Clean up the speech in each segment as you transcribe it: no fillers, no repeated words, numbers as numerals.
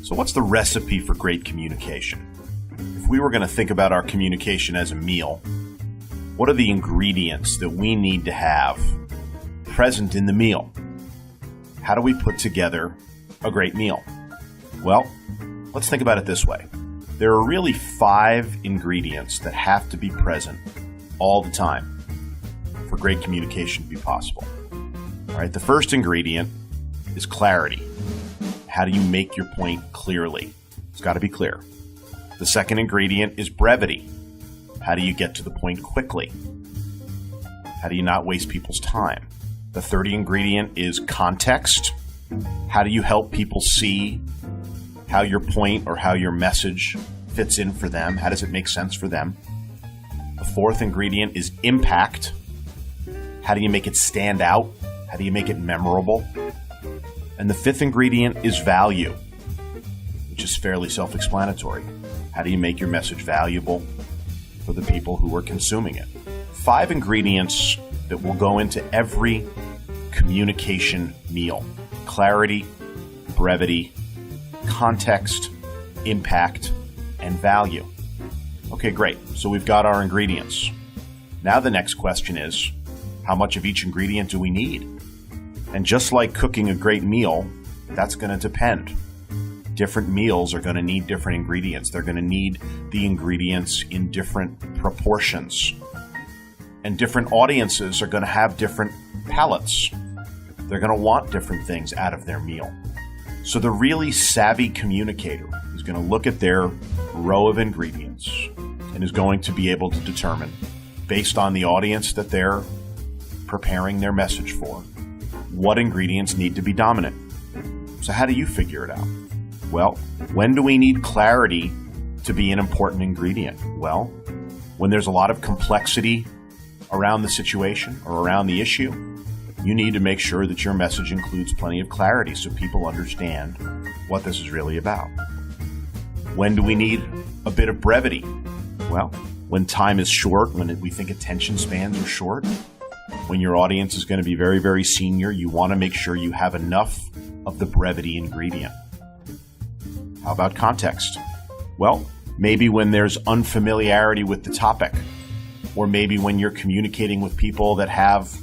So what's the recipe for great communication? If we were going to think about our communication as a meal, what are the ingredients that we need to have present in the meal? How do we put together a great meal? Well, let's think about it this way. There are really 5 ingredients that have to be present all the time for great communication to be possible. All right, the first ingredient is clarity. How do you make your point clearly? It's got to be clear. The second ingredient is brevity. How do you get to the point quickly? How do you not waste people's time? The third ingredient is context. How do you help people see how your point or how your message fits in for them? How does it make sense for them? The fourth ingredient is impact. How do you make it stand out? How do you make it memorable? And the fifth ingredient is value, which is fairly self-explanatory. How do you make your message valuable for the people who are consuming it? 5 ingredients that will go into every communication meal: clarity, brevity, context, impact, and value. Okay, great. So we've got our ingredients. Now the next question is, how much of each ingredient do we need? And just like cooking a great meal, that's going to depend. Different meals are going to need different ingredients. They're going to need the ingredients in different proportions. And different audiences are going to have different palates. They're going to want different things out of their meal. So the really savvy communicator is going to look at their row of ingredients and is going to be able to determine, based on the audience that they're preparing their message for, what ingredients need to be dominant. So how do you figure it out? Well, when do we need clarity to be an important ingredient? Well, when there's a lot of complexity around the situation or around the issue, you need to make sure that your message includes plenty of clarity so people understand what this is really about. When do we need a bit of brevity? Well, when time is short, when we think attention spans are short, when your audience is going to be very, very senior, you want to make sure you have enough of the brevity ingredient. How about context? Well, maybe when there's unfamiliarity with the topic, or maybe when you're communicating with people that have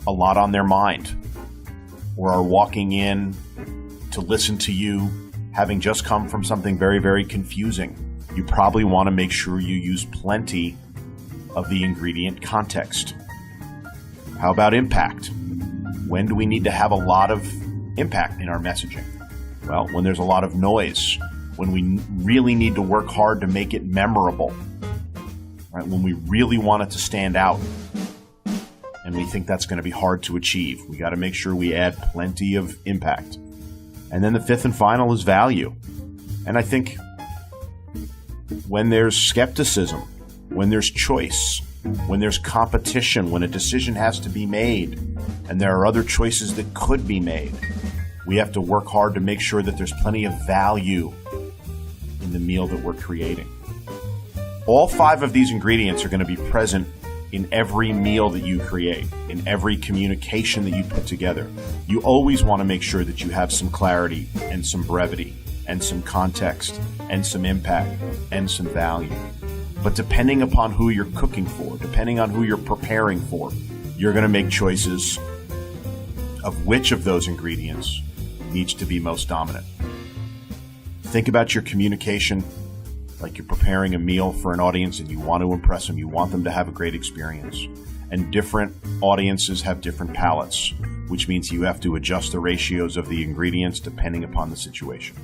a lot on their mind, or are walking in to listen to you having just come from something very, very confusing. You probably want to make sure you use plenty of the ingredient context. How about impact? When do we need to have a lot of impact in our messaging? Well, when there's a lot of noise, when we really need to work hard to make it memorable, right? When we really want it to stand out, and we think that's going to be hard to achieve. We got to make sure we add plenty of impact. And then the fifth and final is value. And I think when there's skepticism, when there's choice, when there's competition, when a decision has to be made, and there are other choices that could be made, we have to work hard to make sure that there's plenty of value in the meal that we're creating. All 5 of these ingredients are going to be present in every meal that you create, in every communication that you put together. You always want to make sure that you have some clarity and some brevity and some context and some impact and some value. But depending upon who you're cooking for, depending on who you're preparing for, you're going to make choices of which of those ingredients needs to be most dominant. Think about your communication like you're preparing a meal for an audience and you want to impress them. You want them to have a great experience. And different audiences have different palates, which means you have to adjust the ratios of the ingredients depending upon the situation.